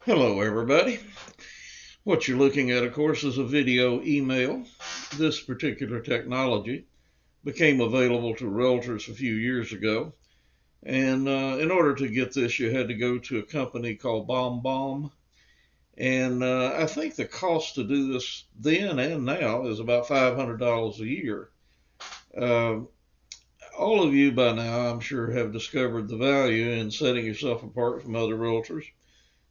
Hello, everybody. What you're looking at, of course, is a video email. This particular technology became available to realtors a few years ago. And in order to get this, you had to go to a company called BombBomb. And I think the cost to do this then and now is about $500 a year. Uh, all of you by now, I'm sure, have discovered the value in setting yourself apart from other realtors.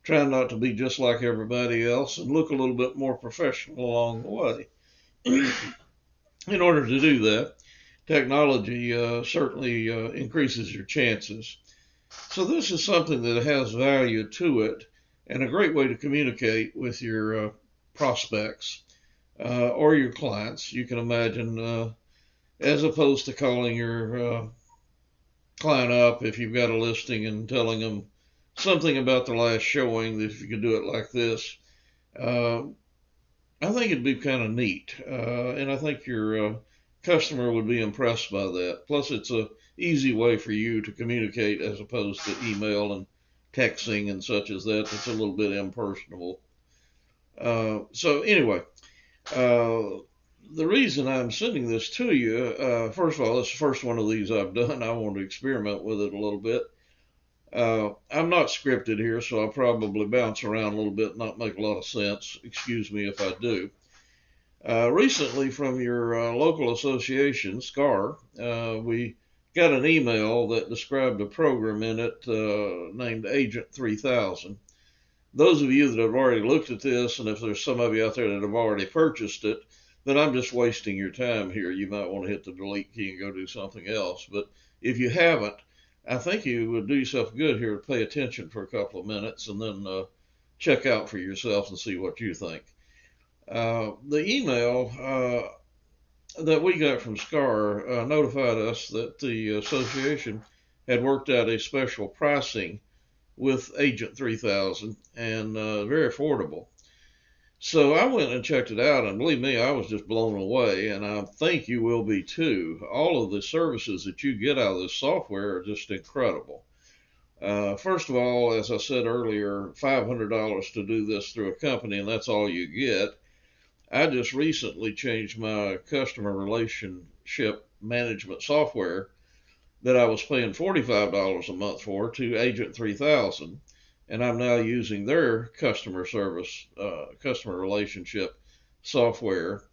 Try not to be just like everybody else and look a little bit more professional along the way. In order to do that, technology certainly increases your chances. So, this is something that has value to it and a great way to communicate with your prospects or your clients. You can imagine, as opposed to calling your client up if you've got a listing and telling them something about the last showing, that if you could do it like this, uh, I think it'd be kind of neat, and I think your customer would be impressed by that. Plus, it's a easy way for you to communicate as opposed to email and texting and such as that. That's a little bit impersonal. So anyway, uh, the reason I'm sending this to you, first of all, it's the first one of these I've done. I want to experiment with it a little bit. I'm not scripted here, so I'll probably bounce around a little bit and not make a lot of sense. Excuse me if I do. Recently, from your local association, SCAR, we got an email that described a program in it named Agent 3000. Those of you that have already looked at this, and if there's some of you out there that have already purchased it, then I'm just wasting your time here. You might want to hit the delete key and go do something else. But if you haven't, I think you would do yourself good here to pay attention for a couple of minutes and then check out for yourself and see what you think. The email that we got from SCAR notified us that the association had worked out a special pricing with Agent 3000 and very affordable. So I went and checked it out, and believe me, I was just blown away, and I think you will be too. All of the services that you get out of this software are just incredible. First of all, as I said earlier, $500 to do this through a company, and that's all you get. I just recently changed my customer relationship management software that I was paying $45 a month for to Agent 3000, and I'm now using their customer relationship software.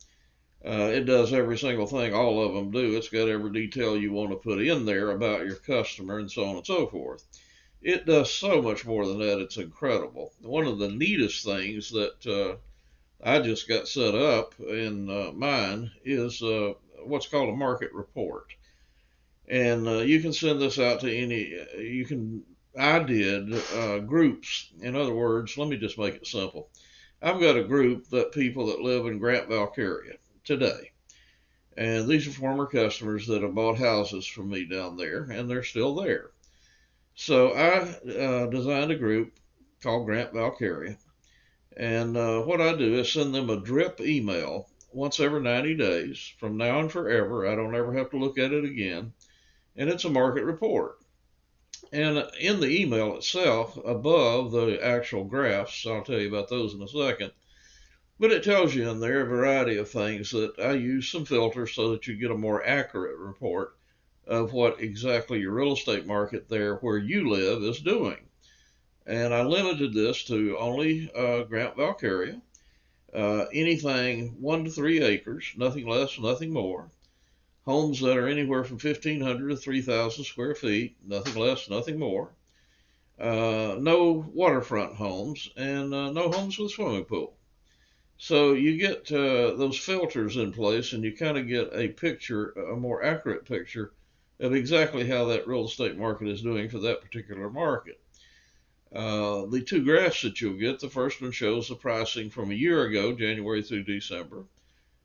It does every single thing all of them do. It's got every detail you want to put in there about your customer and so on and so forth. It does so much more than that. It's incredible. One of the neatest things that I just got set up in mine is what's called a market report. And you can send this out to any, you can, I did groups. In other words, let me just make it simple. I've got a group that people that live in Grant Valcaria today. And these are former customers that have bought houses from me down there, and they're still there. So I designed a group called Grant Valcaria. And what I do is send them a drip email once every 90 days from now and forever. I don't ever have to look at it again. And it's a market report. And in the email itself, above the actual graphs, I'll tell you about those in a second, but it tells you in there a variety of things that I use some filters so that you get a more accurate report of what exactly your real estate market there where you live is doing. And I limited this to only Grant Valcaria, anything 1 to 3 acres, nothing less, nothing more. Homes that are anywhere from 1,500 to 3,000 square feet, nothing less, nothing more. No waterfront homes, and no homes with swimming pool. So you get those filters in place, and you kind of get a picture, a more accurate picture of exactly how that real estate market is doing for that particular market. The two graphs that you'll get, the first one shows the pricing from a year ago, January through December,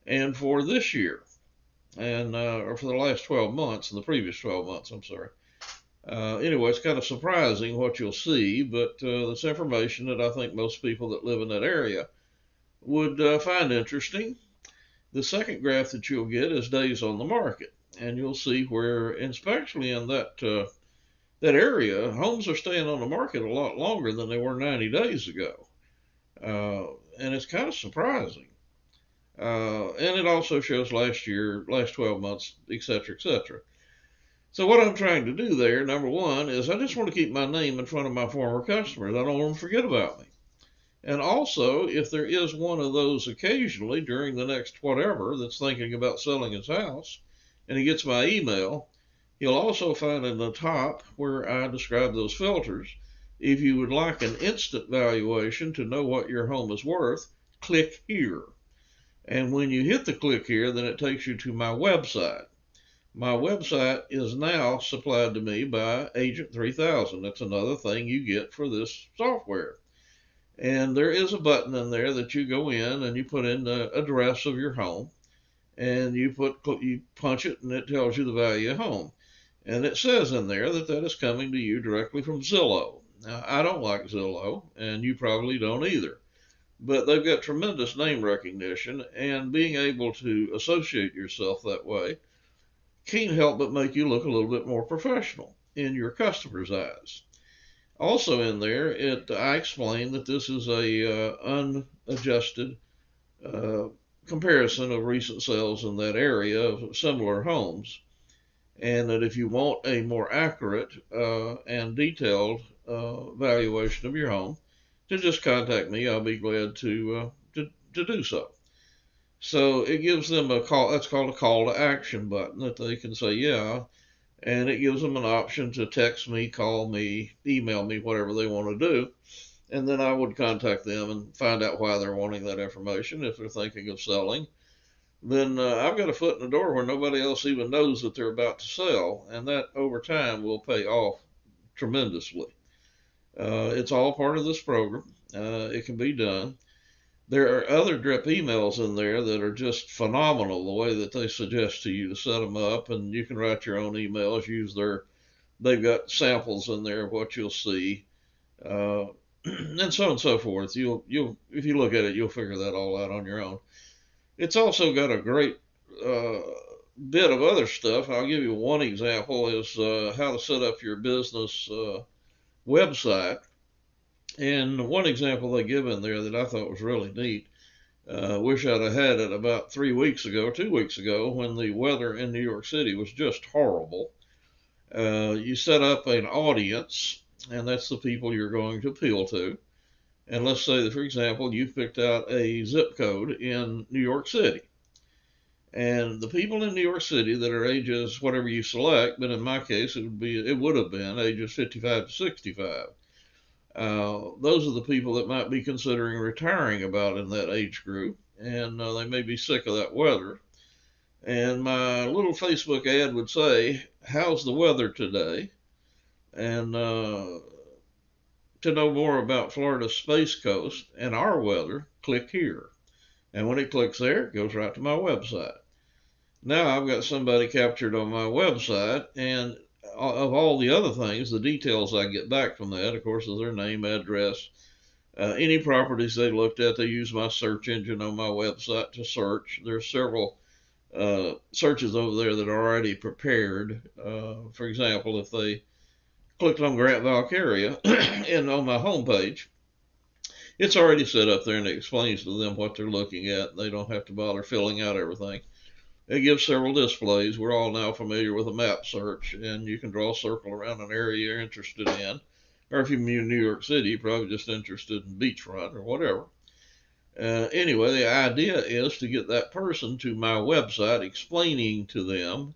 and for this year, and or for the last 12 months, and the previous 12 months, I'm sorry. Anyway, it's kind of surprising what you'll see, but that's information that I think most people that live in that area would find interesting. The second graph that you'll get is days on the market, and you'll see where, especially in that area, homes are staying on the market a lot longer than they were 90 days ago. And it's kind of surprising. And it also shows last year, last 12 months, etc., etc. So what I'm trying to do there, number one, is I just want to keep my name in front of my former customers. I don't want them to forget about me. And also, if there is one of those occasionally during the next whatever that's thinking about selling his house, and he gets my email, he'll also find in the top where I describe those filters. If you would like an instant valuation to know what your home is worth, click here. And when you hit the click here, then it takes you to my website. My website is now supplied to me by Agent 3000. That's another thing you get for this software. And there is a button in there that you go in and you put in the address of your home, and you punch it, and it tells you the value of home. And it says in there that that is coming to you directly from Zillow. Now, I don't like Zillow, and you probably don't either. But they've got tremendous name recognition, and being able to associate yourself that way can't help but make you look a little bit more professional in your customers' eyes. Also in there, I explain that this is a unadjusted uh, comparison of recent sales in that area of similar homes, and that if you want a more accurate and detailed valuation of your home, to just contact me. I'll be glad to do so. So it gives them a call. That's called a call to action button that they can say yeah, and it gives them an option to text me, call me, email me, whatever they want to do. And then I would contact them and find out why they're wanting that information. If they're thinking of selling, then I've got a foot in the door where nobody else even knows that they're about to sell, and that over time will pay off tremendously. It's all part of this program. It can be done. There are other drip emails in there that are just phenomenal, the way that they suggest to you to set them up, and you can write your own emails, use they've got samples in there of what you'll see, and so on and so forth. If you look at it, you'll figure that all out on your own. It's also got a great uh, bit of other stuff. I'll give you one example is how to set up your business website. And one example they give in there that I thought was really neat. Wish I'd have had it about 3 weeks ago, 2 weeks ago, when the weather in New York City was just horrible. You set up an audience, and that's the people you're going to appeal to. And let's say that, for example, you've picked out a zip code in New York City. And the people in New York City that are ages whatever you select, but in my case it would have been ages 55 to 65. Those are the people that might be considering retiring about in that age group, and they may be sick of that weather. And my little Facebook ad would say, "How's the weather today?" And to know more about Florida's Space Coast and our weather, click here. And when it clicks there, it goes right to my website. Now I've got somebody captured on my website, and of all the other things, the details I get back from that, of course, is their name, address, any properties they looked at. They use my search engine on my website to search. There's several searches over there that are already prepared. For example, if they clicked on Grant Valcaria and on my homepage, it's already set up there and it explains to them what they're looking at. They don't have to bother filling out everything. It gives several displays. We're all now familiar with a map search, and you can draw a circle around an area you're interested in. Or if you're in New York City, you're probably just interested in beachfront or whatever. Anyway, the idea is to get that person to my website explaining to them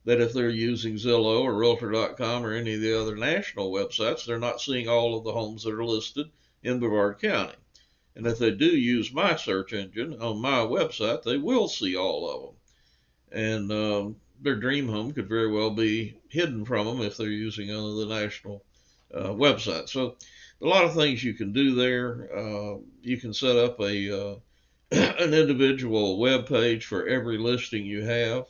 that if they're using Zillow or Realtor.com or any of the other national websites, they're not seeing all of the homes that are listed in Brevard County. And if they do use my search engine on my website, they will see all of them. And their dream home could very well be hidden from them if they're using the national website. So a lot of things you can do there. You can set up a an individual web page for every listing you have.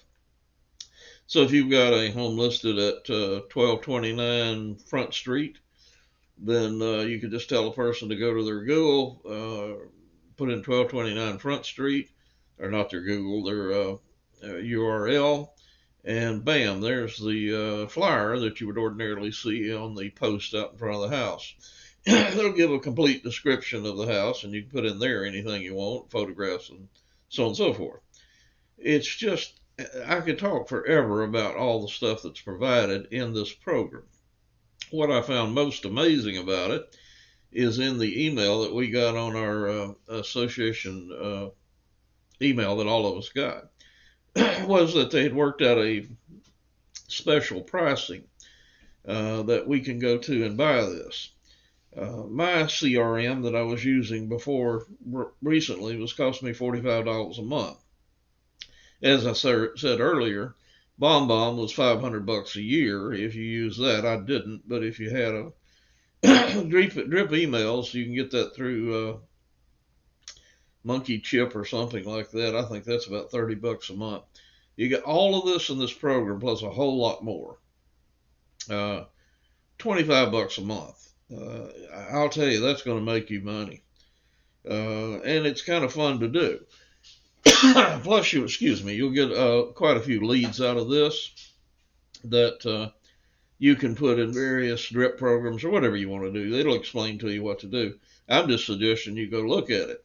So if you've got a home listed at 1229 Front Street, then you could just tell a person to go to their Google, put in 1229 Front Street, or not their Google, their URL, and bam, there's the flyer that you would ordinarily see on the post out in front of the house. They'll give a complete description of the house, and you can put in there anything you want, photographs and so on and so forth. It's just, I could talk forever about all the stuff that's provided in this program. What I found most amazing about it is in the email that we got on our association email that all of us got, was that they had worked out a special pricing that we can go to and buy this. My CRM that I was using before recently was costing me $45 a month. As I said earlier, BombBomb was $500 a year. If you use that, I didn't, but if you had a drip emails, you can get that through Monkey Chip or something like that. I think that's about $30 a month. You get all of this in this program plus a whole lot more. $25 a month. I'll tell you, that's going to make you money. And it's kind of fun to do. Plus, you'll get quite a few leads out of this that you can put in various drip programs or whatever you want to do. It'll explain to you what to do. I'm just suggesting you go look at it.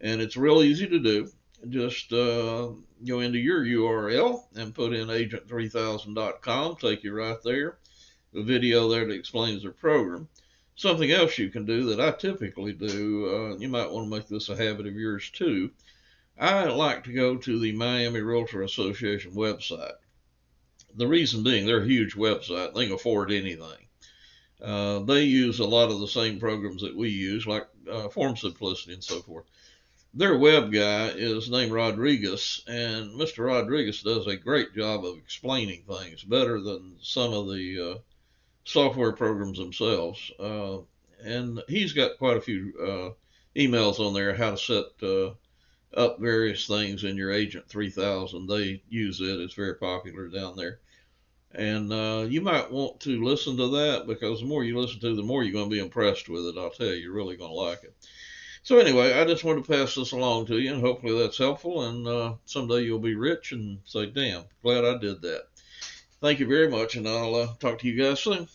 And it's real easy to do. Just go into your URL and put in agent3000.com, take you right there. The video there that explains their program. Something else you can do that I typically do, you might want to make this a habit of yours too. I like to go to the Miami Realtor Association website. The reason being, they're a huge website. They can afford anything. They use a lot of the same programs that we use, like Form Simplicity and so forth. Their web guy is named Rodriguez, and Mr. Rodriguez does a great job of explaining things better than some of the software programs themselves. And he's got quite a few emails on there how to set up various things in your Agent 3000. They use it. It's very popular down there. And you might want to listen to that, because the more you listen to, the more you're going to be impressed with it. I'll tell you, you're really going to like it. So anyway, I just wanted to pass this along to you, and hopefully that's helpful. And someday you'll be rich and say, damn, glad I did that. Thank you very much, and I'll talk to you guys soon.